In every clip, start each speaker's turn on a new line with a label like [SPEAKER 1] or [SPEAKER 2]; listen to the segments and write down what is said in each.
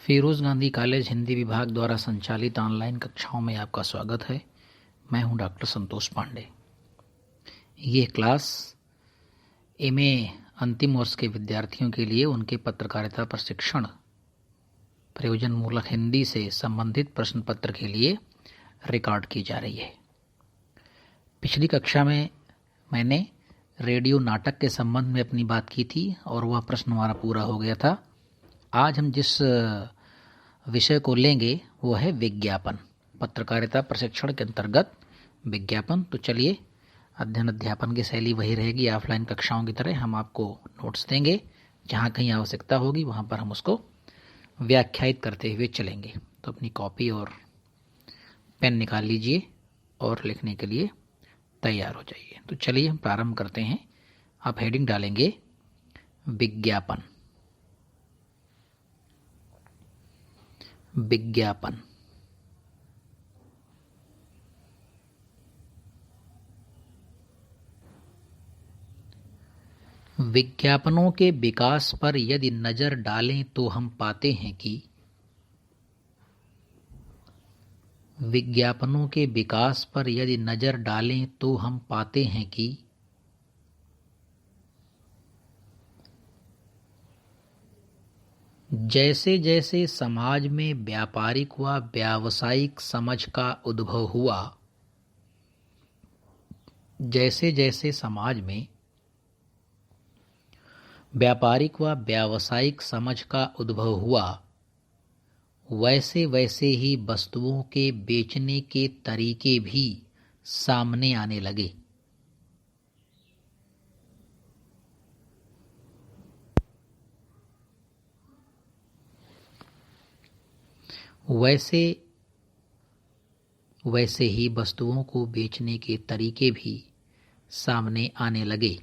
[SPEAKER 1] Firoz Gandhi college Hindi विभाग द्वारा संचालित ऑनलाइन कक्षाओं में आपका स्वागत है। मैं हूं डॉक्टर संतोष पांडे। ये क्लास एमए अंतिम वर्ष के विद्यार्थियों के लिए उनके पत्रकारिता प्रशिक्षण प्रयोजनमूलक हिंदी से संबंधित प्रश्न पत्र के लिए रिकॉर्ड की जा रही है। पिछली कक्षा में मैंने रेडियो नाटक के संबंध में अपनी बात की थी और वह प्रश्न हमारा पूरा हो गया था। आज हम जिस विषय को लेंगे वो है विज्ञापन। पत्रकारिता प्रशिक्षण के अंतर्गत विज्ञापन। तो चलिए, अध्ययन अध्यापन की शैली वही रहेगी ऑफलाइन कक्षाओं की तरह। हम आपको नोट्स देंगे, जहाँ कहीं आवश्यकता होगी वहाँ पर हम उसको व्याख्यायित करते हुए चलेंगे। तो अपनी कॉपी और पेन निकाल लीजिए और लिखने के लिए तैयार हो जाइए। तो चलिए हम प्रारंभ करते हैं। आप हेडिंग डालेंगे विज्ञापन। विज्ञापन विज्ञापनों के विकास पर यदि नजर डालें तो हम पाते हैं कि विज्ञापनों के विकास पर यदि नजर डालें तो हम पाते हैं कि जैसे जैसे समाज में व्यापारिक व व्यावसायिक समझ का उद्भव हुआ, जैसे जैसे समाज में व्यापारिक व व्यावसायिक समझ का उद्भव हुआ, वैसे वैसे ही वस्तुओं के बेचने के तरीके भी सामने आने लगे। वैसे वैसे ही वस्तुओं को बेचने के तरीके भी सामने आने लगे।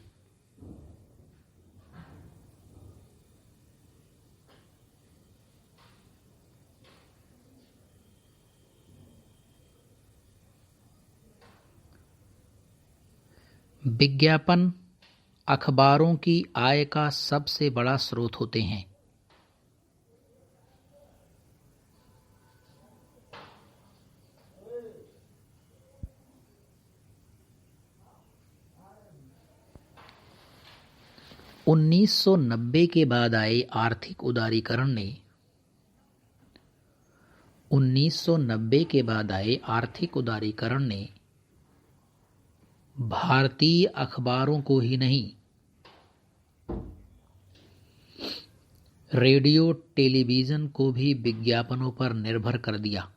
[SPEAKER 1] विज्ञापन अखबारों की आय का सबसे बड़ा स्रोत होते हैं। उन्नीस सौ नब्बे के बाद आए आर्थिक उदारीकरण ने 1990 के बाद आए आर्थिक उदारीकरण ने भारतीय अखबारों को ही नहीं, रेडियो टेलीविज़न को भी विज्ञापनों पर निर्भर कर दिया।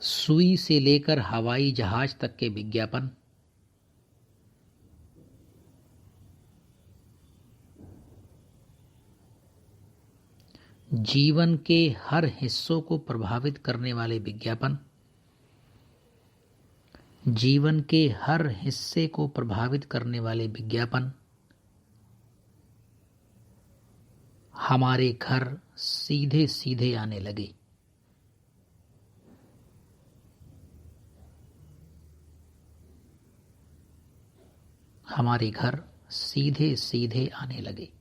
[SPEAKER 1] सुई से लेकर हवाई जहाज तक के विज्ञापन, जीवन के हर हिस्सों को प्रभावित करने वाले विज्ञापन, जीवन के हर हिस्से को प्रभावित करने वाले विज्ञापन हमारे घर सीधे सीधे आने लगे। हमारे घर सीधे सीधे आने लगे।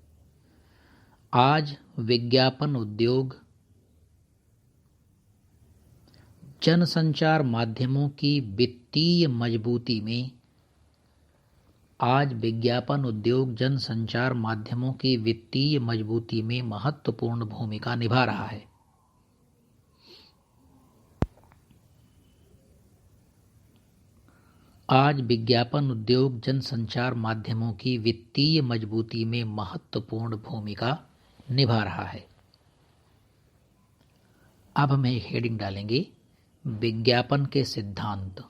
[SPEAKER 1] आज विज्ञापन उद्योग जनसंचार माध्यमों की वित्तीय मजबूती में महत्वपूर्ण भूमिका निभा रहा है। आज विज्ञापन उद्योग जनसंचार माध्यमों की वित्तीय मजबूती में महत्वपूर्ण भूमिका निभा रहा है। अब हम एक हेडिंग डालेंगे विज्ञापन के सिद्धांत।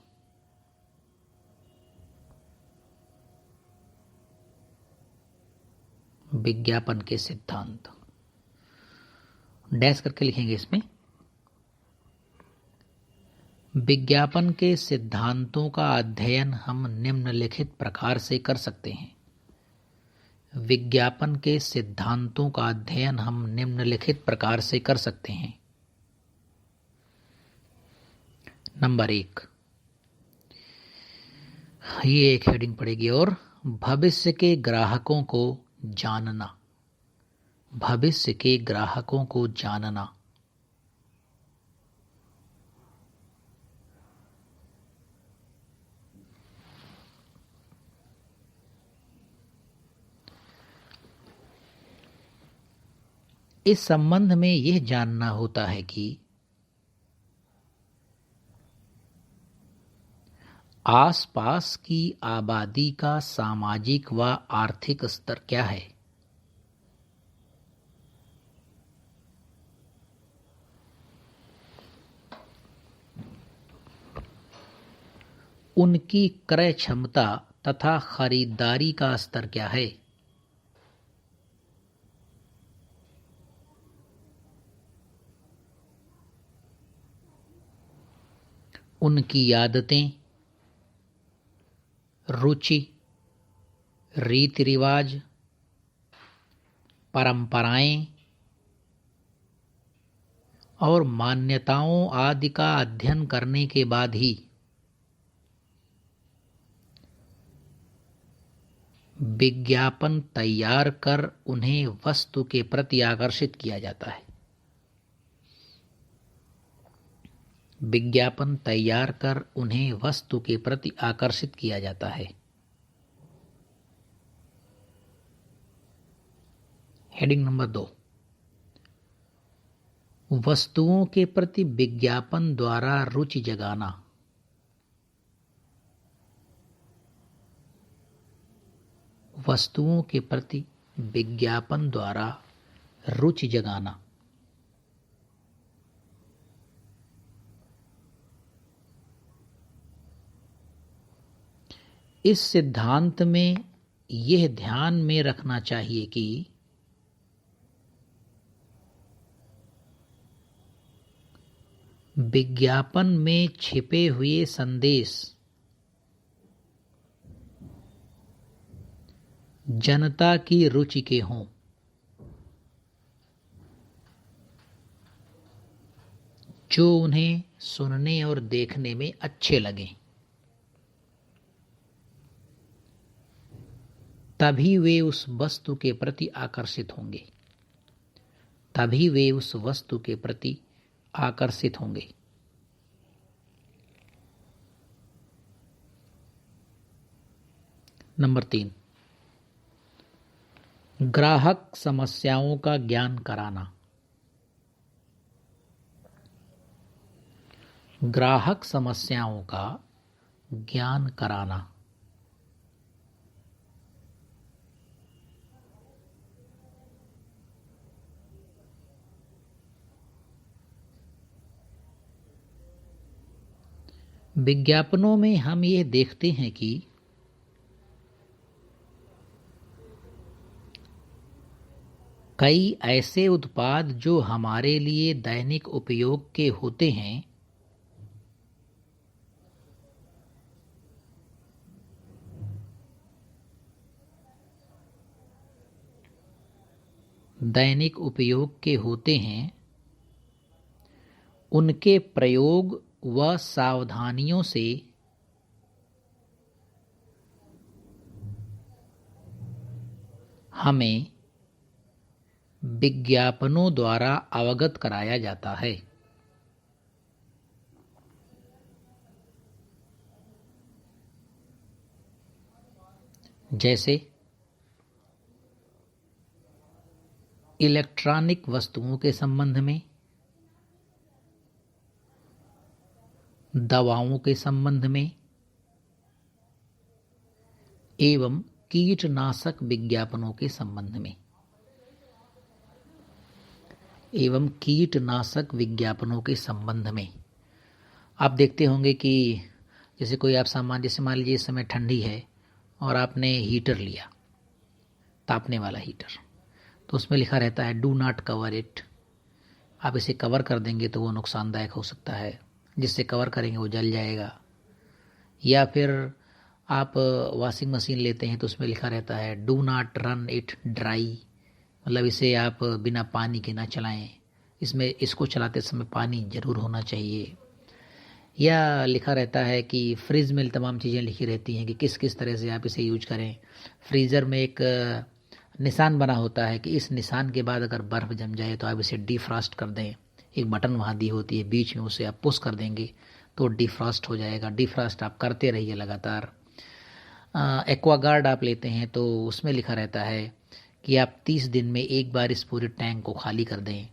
[SPEAKER 1] विज्ञापन के सिद्धांत डैश करके लिखेंगे इसमें। विज्ञापन के सिद्धांतों का अध्ययन हम निम्नलिखित प्रकार से कर सकते हैं। विज्ञापन के सिद्धांतों का अध्ययन हम निम्नलिखित प्रकार से कर सकते हैं। नंबर 1, ये एक हेडिंग पड़ेगी। और भविष्य के ग्राहकों को जानना, भविष्य के ग्राहकों को जानना। इस संबंध में यह जानना होता है कि आसपास की आबादी का सामाजिक व आर्थिक स्तर क्या है। उनकी क्रय क्षमता तथा खरीदारी का स्तर क्या है। उनकी आदतें, रुचि, रीति रिवाज, परंपराएं और मान्यताओं आदि का अध्ययन करने के बाद ही विज्ञापन तैयार कर उन्हें वस्तु के प्रति आकर्षित किया जाता है। विज्ञापन तैयार कर उन्हें वस्तु के प्रति आकर्षित किया जाता है। हेडिंग नंबर 2, वस्तुओं के प्रति विज्ञापन द्वारा रुचि जगाना। वस्तुओं के प्रति विज्ञापन द्वारा रुचि जगाना। इस सिद्धांत में यह ध्यान में रखना चाहिए कि विज्ञापन में छिपे हुए संदेश जनता की रुचि के हों। जो उन्हें सुनने और देखने में अच्छे लगें, तभी वे उस वस्तु के प्रति आकर्षित होंगे। तभी वे उस वस्तु के प्रति आकर्षित होंगे। नंबर 3, ग्राहक समस्याओं का ज्ञान कराना। ग्राहक समस्याओं का ज्ञान कराना। विज्ञापनों में हम ये देखते हैं कि कई ऐसे उत्पाद जो हमारे लिए दैनिक उपयोग के होते हैं, उनके प्रयोग व सावधानियों से हमें विज्ञापनों द्वारा अवगत कराया जाता है। जैसे इलेक्ट्रॉनिक वस्तुओं के संबंध में, दवाओं के संबंध में एवं कीटनाशक विज्ञापनों के संबंध में। आप देखते होंगे कि जैसे कोई आप सामान, जैसे मान लीजिए इस समय ठंडी है और आपने हीटर लिया, तापने वाला हीटर, तो उसमें लिखा रहता है डू नॉट कवर इट। आप इसे कवर कर देंगे तो वो नुकसानदायक हो सकता है, जिससे कवर करेंगे वो जल जाएगा। या फिर आप वॉशिंग मशीन लेते हैं तो उसमें लिखा रहता है do not run it dry, मतलब इसे आप बिना पानी के ना चलाएं, इसको चलाते समय पानी जरूर होना चाहिए। या लिखा रहता है कि फ्रिज में तमाम चीज़ें लिखी रहती हैं कि किस किस तरह से आप इसे यूज करें। फ्रीज़र में एक निशान बना होता है कि इस निशान के बाद अगर बर्फ़ जम जाए तो आप इसे डिफ्रॉस्ट कर दें। एक बटन वहाँ दी होती है बीच में, उसे आप पुश कर देंगे तो डिफ्रॉस्ट हो जाएगा। डिफ्रॉस्ट आप करते रहिए लगातार। एक्वागार्ड आप लेते हैं तो उसमें लिखा रहता है कि आप 30 दिन में एक बार इस पूरे टैंक को खाली कर दें।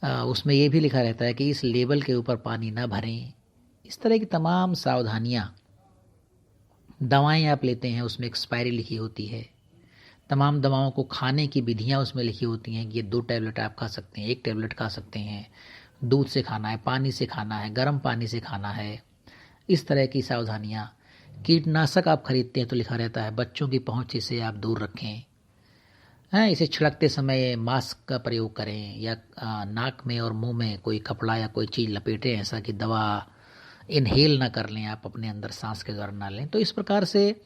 [SPEAKER 1] उसमें ये भी लिखा रहता है कि इस लेबल के ऊपर पानी ना भरें। इस तरह की तमाम सावधानियाँ। दवाएं आप लेते हैं उसमें एक्सपायरी लिखी होती है। तमाम दवाओं को खाने की विधियाँ उसमें लिखी होती हैं कि ये 2 टैबलेट आप खा सकते हैं, 1 टैबलेट खा सकते हैं, दूध से खाना है, पानी से खाना है, गर्म पानी से खाना है। इस तरह की सावधानियाँ। कीटनाशक आप खरीदते हैं तो लिखा रहता है बच्चों की पहुँच से आप दूर रखें। हैं, इसे छिड़कते समय मास्क का प्रयोग करें या नाक में और मुंह में कोई कपड़ा या कोई चीज़ लपेटें, ऐसा कि दवा इनहेल ना कर लें, आप अपने अंदर सांस के द्वारा ना लें। तो इस प्रकार से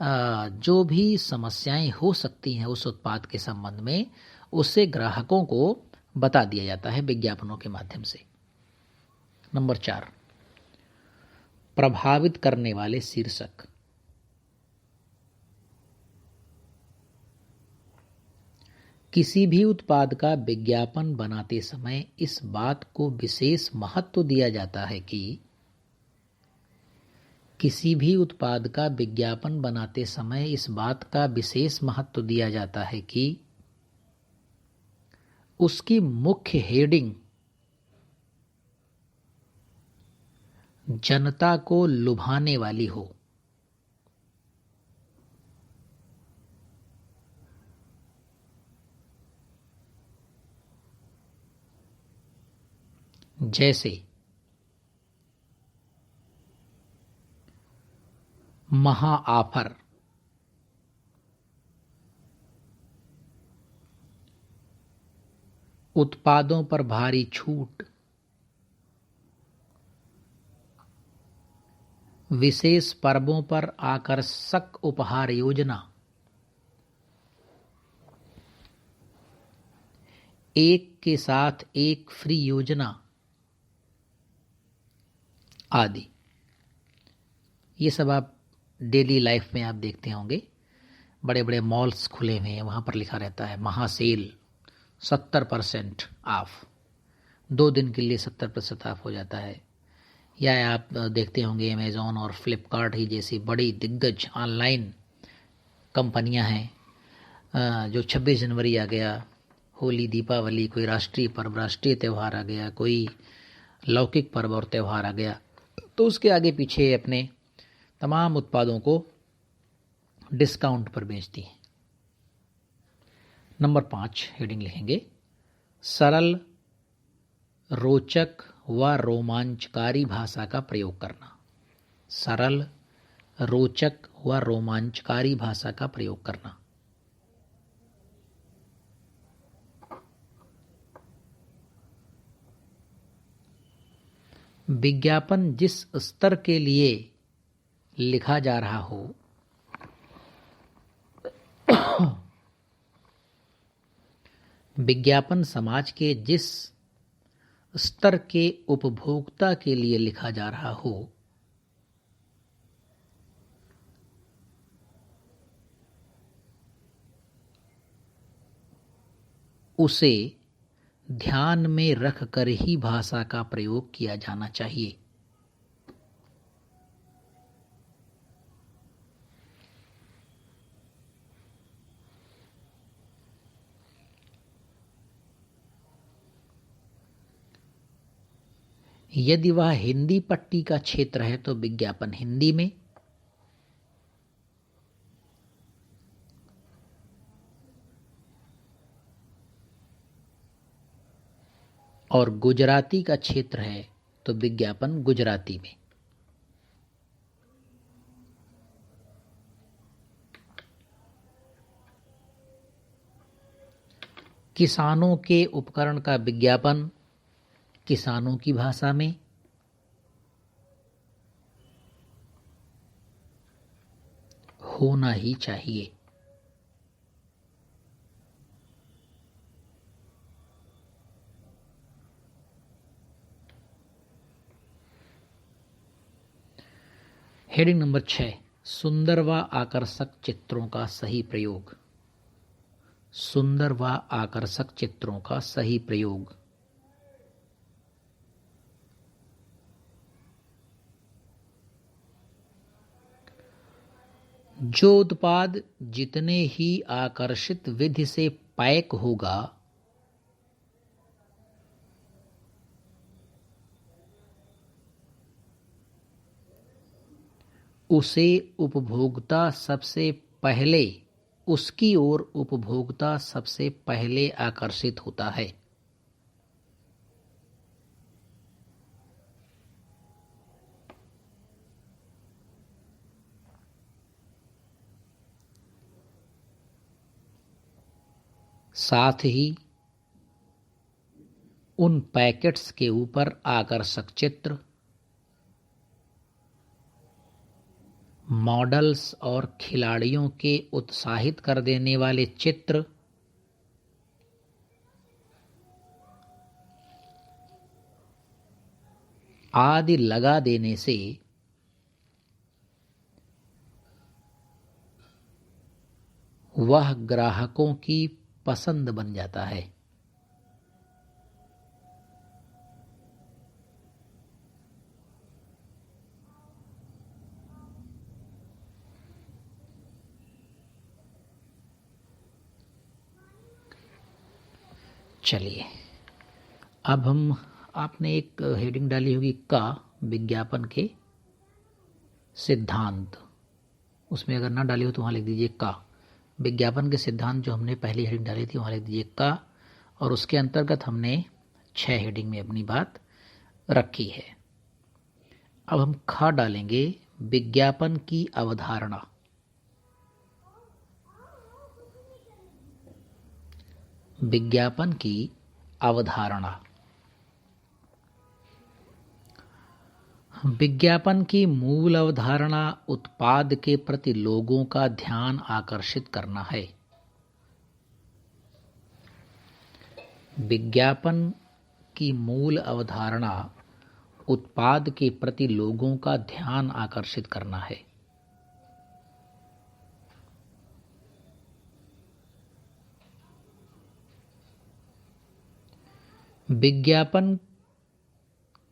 [SPEAKER 1] जो भी समस्याएं हो सकती हैं उस उत्पाद के संबंध में, उससे ग्राहकों को बता दिया जाता है विज्ञापनों के माध्यम से। नंबर 4, प्रभावित करने वाले शीर्षक। किसी भी उत्पाद का विज्ञापन बनाते समय इस बात को विशेष महत्व दिया जाता है कि किसी भी उत्पाद का विज्ञापन बनाते समय इस बात का विशेष महत्व दिया जाता है कि उसकी मुख्य हेडिंग जनता को लुभाने वाली हो। जैसे महा ऑफर, उत्पादों पर भारी छूट, विशेष पर्वों पर आकर्षक उपहार योजना, एक के साथ एक फ्री योजना आदि। ये सब आप डेली लाइफ में आप देखते होंगे। बड़े बड़े मॉल्स खुले हुए हैं, वहाँ पर लिखा रहता है महासेल 70% ऑफ, 2 दिन के लिए 70% ऑफ हो जाता है। या आप देखते होंगे अमेज़ॉन और फ्लिपकार्ट ही जैसी बड़ी दिग्गज ऑनलाइन कंपनियां हैं। जो 26 जनवरी आ गया, होली, दीपावली, कोई राष्ट्रीय पर्व, राष्ट्रीय त्यौहार आ गया, कोई लौकिक पर्व और त्यौहार आ गया, तो उसके आगे पीछे अपने तमाम उत्पादों को डिस्काउंट पर बेचती है। नंबर 5 हेडिंग लिखेंगे, सरल, रोचक व रोमांचकारी भाषा का प्रयोग करना। सरल, रोचक व रोमांचकारी भाषा का प्रयोग करना। विज्ञापन जिस स्तर के लिए लिखा जा रहा हो, विज्ञापन समाज के जिस स्तर के उपभोक्ता के लिए लिखा जा रहा हो, उसे ध्यान में रखकर ही भाषा का प्रयोग किया जाना चाहिए। यदि वह हिंदी पट्टी का क्षेत्र है तो विज्ञापन हिंदी में, और गुजराती का क्षेत्र है तो विज्ञापन गुजराती में। किसानों के उपकरण का विज्ञापन किसानों की भाषा में, होना ही चाहिए। हेडिंग नंबर 6, सुंदर व आकर्षक चित्रों का सही प्रयोग। सुंदर व आकर्षक चित्रों का सही प्रयोग। जो उत्पाद जितने ही आकर्षित विधि से पैक होगा, उसे उपभोक्ता सबसे पहले उसकी ओर उपभोक्ता सबसे पहले आकर्षित होता है। साथ ही उन पैकेट्स के ऊपर आकर्षक चित्र, मॉडल्स और खिलाड़ियों के उत्साहित कर देने वाले चित्र आदि लगा देने से वह ग्राहकों की पसंद बन जाता है। चलिए, अब हम आपने एक हेडिंग डाली होगी का विज्ञापन के सिद्धांत। उसमें अगर ना डाली हो तो वहाँ लिख दीजिए का। विज्ञापन के सिद्धांत जो हमने पहली हेडिंग डाली थी वहाँ लिख दीजिए का, और उसके अंतर्गत हमने 6 हेडिंग में अपनी बात रखी है। अब हम खा डालेंगे, विज्ञापन की अवधारणा। विज्ञापन की अवधारणा। विज्ञापन की मूल अवधारणा उत्पाद के प्रति लोगों का ध्यान आकर्षित करना है। विज्ञापन की मूल अवधारणा उत्पाद के प्रति लोगों का ध्यान आकर्षित करना है। विज्ञापन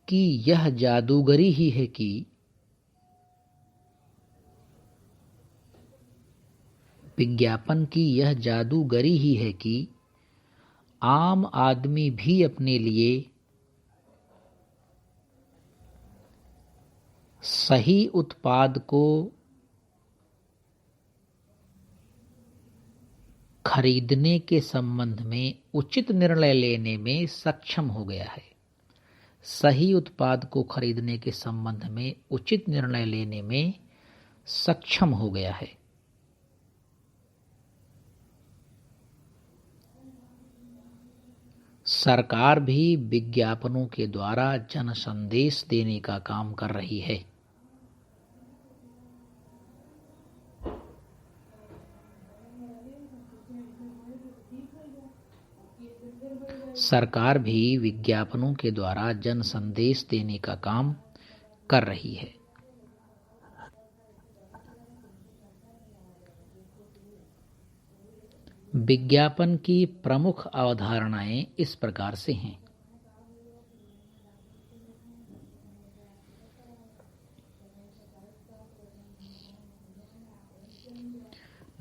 [SPEAKER 1] की यह जादूगरी ही है कि विज्ञापन की यह जादूगरी ही है कि आम आदमी भी अपने लिए सही उत्पाद को खरीदने के संबंध में उचित निर्णय लेने में सक्षम हो गया है। सही उत्पाद को खरीदने के संबंध में उचित निर्णय लेने में सक्षम हो गया है। सरकार भी विज्ञापनों के द्वारा जन संदेश देने का काम कर रही है। सरकार भी विज्ञापनों के द्वारा जन संदेश देने का काम कर रही है। विज्ञापन की प्रमुख अवधारणाएं इस प्रकार से हैं।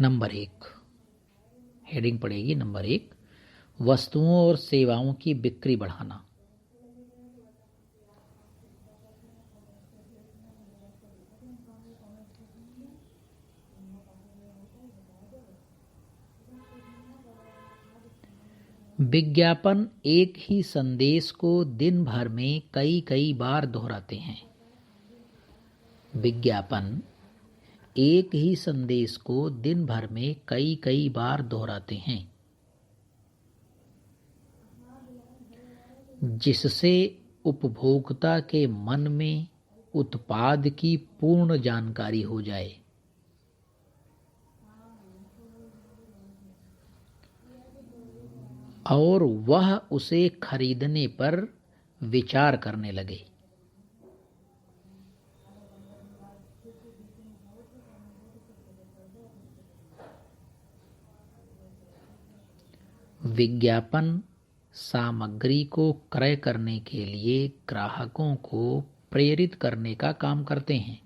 [SPEAKER 1] नंबर 1, हेडिंग पड़ेगी नंबर 1, वस्तुओं और सेवाओं की बिक्री बढ़ाना। विज्ञापन एक ही संदेश को दिन भर में कई कई बार दोहराते हैं। विज्ञापन एक ही संदेश को दिन भर में कई कई बार दोहराते हैं, जिससे उपभोक्ता के मन में उत्पाद की पूर्ण जानकारी हो जाए। और वह उसे खरीदने पर विचार करने लगे। विज्ञापन सामग्री को क्रय करने के लिए ग्राहकों को प्रेरित करने का काम करते हैं।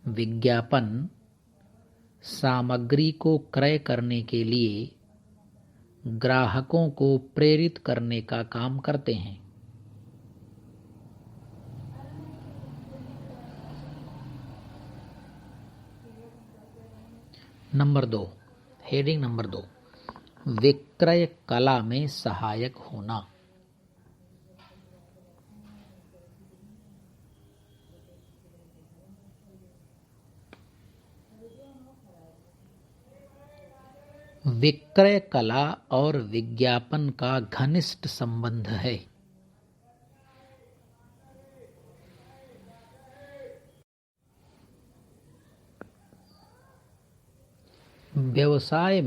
[SPEAKER 1] विज्ञापन सामग्री को क्रय करने के लिए ग्राहकों को प्रेरित करने का काम करते हैं। नंबर 2, हेडिंग नंबर 2, विक्रय कला में सहायक होना। विक्रय कला और विज्ञापन का घनिष्ठ संबंध है। व्यवसाय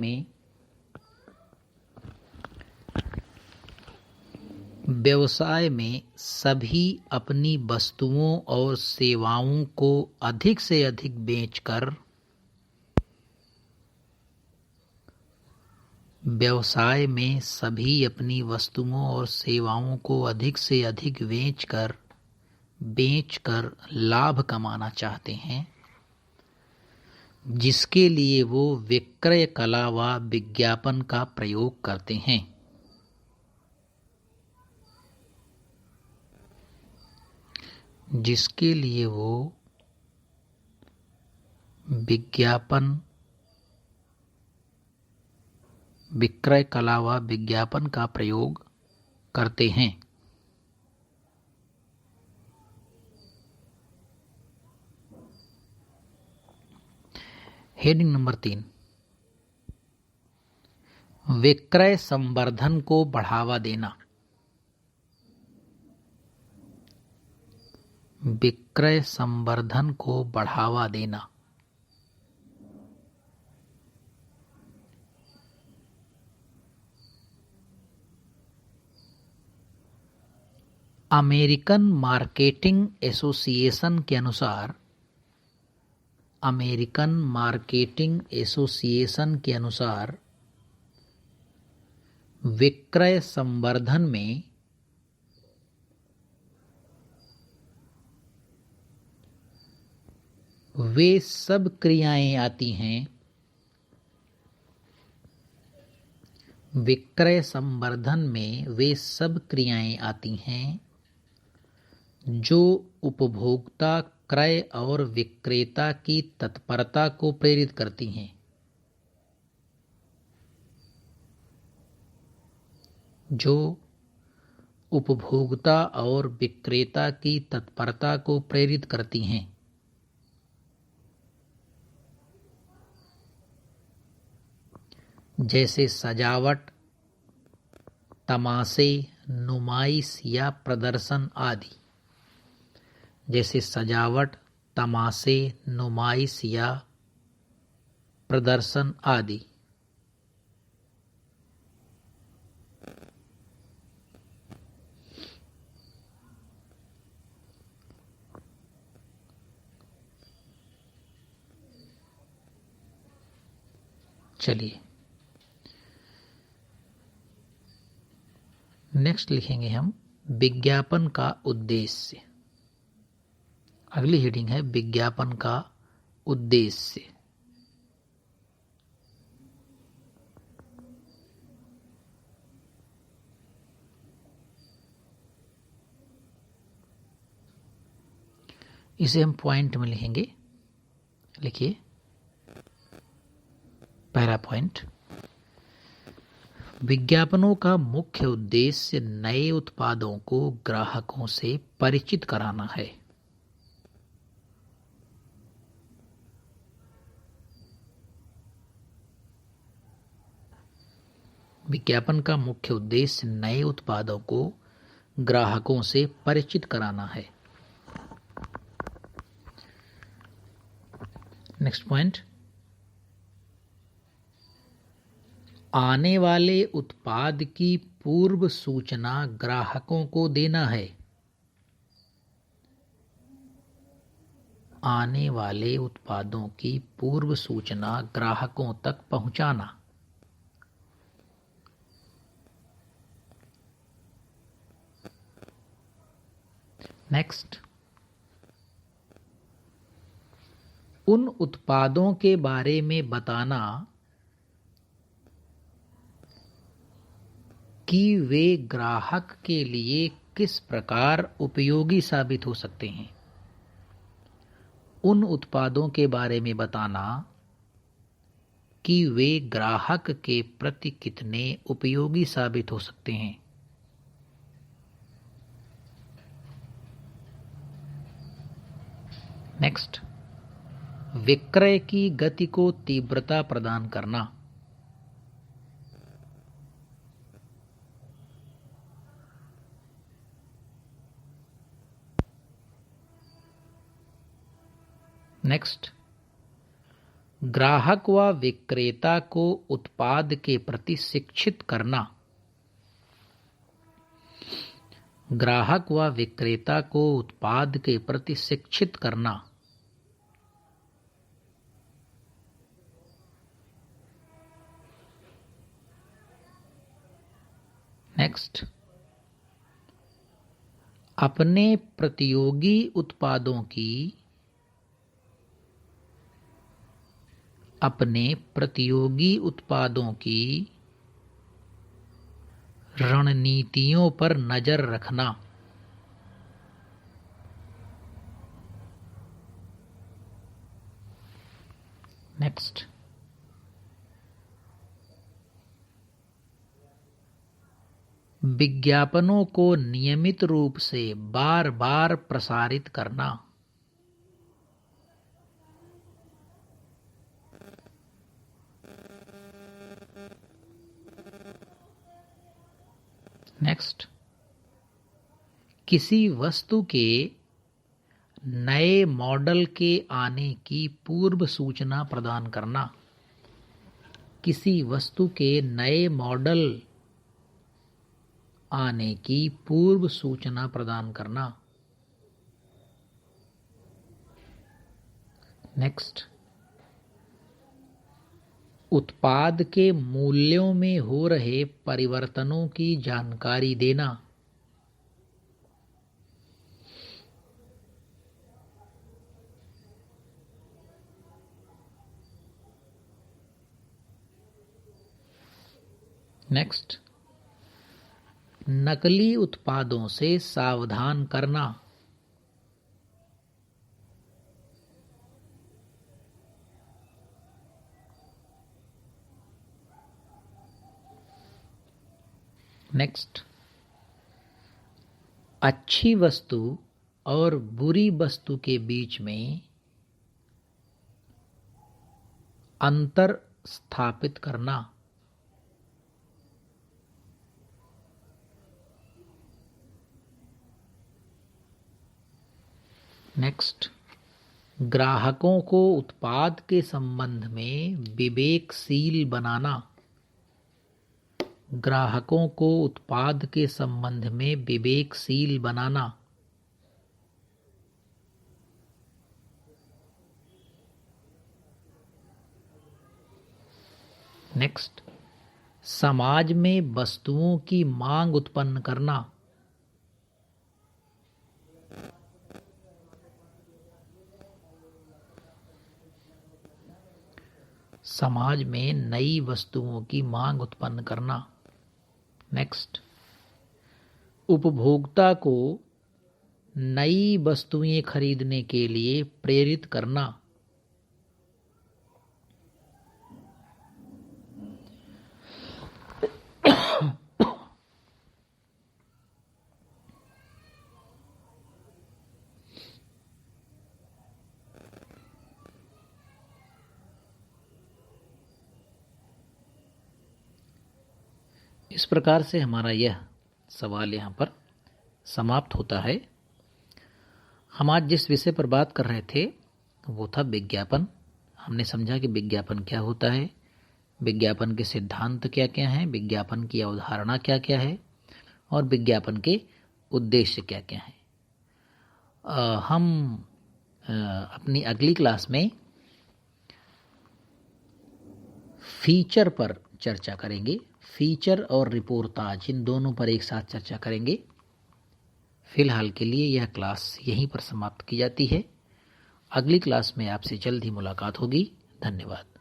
[SPEAKER 1] में सभी अपनी वस्तुओं और सेवाओं को अधिक से अधिक बेचकर बेचकर लाभ कमाना चाहते हैं, जिसके लिए वो विक्रय कला व विज्ञापन का प्रयोग करते हैं। विक्रय कला व विज्ञापन का प्रयोग करते हैं। हेडिंग नंबर 3, विक्रय संवर्धन को बढ़ावा देना। विक्रय संवर्धन को बढ़ावा देना। अमेरिकन मार्केटिंग एसोसिएशन के अनुसार विक्रय संवर्धन में वे सब क्रियाएं आती हैं जो उपभोक्ता क्रय और विक्रेता की तत्परता को प्रेरित करती हैं। जैसे सजावट, तमाशे, नुमाइश या प्रदर्शन आदि। चलिए नेक्स्ट लिखेंगे हम विज्ञापन का उद्देश्य। अगली हेडिंग है विज्ञापन का उद्देश्य। इसे हम पॉइंट में लिखेंगे। लिखिए पहला पॉइंट, विज्ञापनों का मुख्य उद्देश्य नए उत्पादों को ग्राहकों से परिचित कराना है। विज्ञापन का मुख्य उद्देश्य नए उत्पादों को ग्राहकों से परिचित कराना है। नेक्स्ट पॉइंट, आने वाले उत्पाद की पूर्व सूचना ग्राहकों को देना है। आने वाले उत्पादों की पूर्व सूचना ग्राहकों तक पहुंचाना। नेक्स्ट, उन उत्पादों के बारे में बताना कि वे ग्राहक के लिए किस प्रकार उपयोगी साबित हो सकते हैं। उन उत्पादों के बारे में बताना कि वे ग्राहक के प्रति कितने उपयोगी साबित हो सकते हैं। नेक्स्ट, विक्रय की गति को तीव्रता प्रदान करना। नेक्स्ट, ग्राहक व विक्रेता को उत्पाद के प्रति शिक्षित करना। ग्राहक व विक्रेता को उत्पाद के प्रति शिक्षित करना। नेक्स्ट, अपने प्रतियोगी उत्पादों की रणनीतियों पर नजर रखना। नेक्स्ट, विज्ञापनों को नियमित रूप से बार बार प्रसारित करना। नेक्स्ट, किसी वस्तु के नए मॉडल के आने की पूर्व सूचना प्रदान करना। किसी वस्तु के नए मॉडल आने की पूर्व सूचना प्रदान करना। नेक्स्ट, उत्पाद के मूल्यों में हो रहे परिवर्तनों की जानकारी देना। नेक्स्ट, नकली उत्पादों से सावधान करना। नेक्स्ट, अच्छी वस्तु और बुरी वस्तु के बीच में अंतर स्थापित करना। नेक्स्ट, ग्राहकों को उत्पाद के संबंध में विवेकशील बनाना। ग्राहकों को उत्पाद के संबंध में विवेकशील बनाना। नेक्स्ट, समाज में वस्तुओं की मांग उत्पन्न करना। समाज में नई वस्तुओं की मांग उत्पन्न करना। नेक्स्ट, उपभोक्ता को नई वस्तुएं खरीदने के लिए प्रेरित करना। इस प्रकार से हमारा यह सवाल यहाँ पर समाप्त होता है। हम आज जिस विषय पर बात कर रहे थे वो था विज्ञापन। हमने समझा कि विज्ञापन क्या होता है, विज्ञापन के सिद्धांत क्या क्या हैं, विज्ञापन की अवधारणा क्या क्या है और विज्ञापन के उद्देश्य क्या क्या हैं। हम अपनी अगली क्लास में फीचर पर चर्चा करेंगे। फीचर और रिपोर्टाज, इन दोनों पर एक साथ चर्चा करेंगे। फिलहाल के लिए यह क्लास यहीं पर समाप्त की जाती है। अगली क्लास में आपसे जल्द ही मुलाकात होगी। धन्यवाद।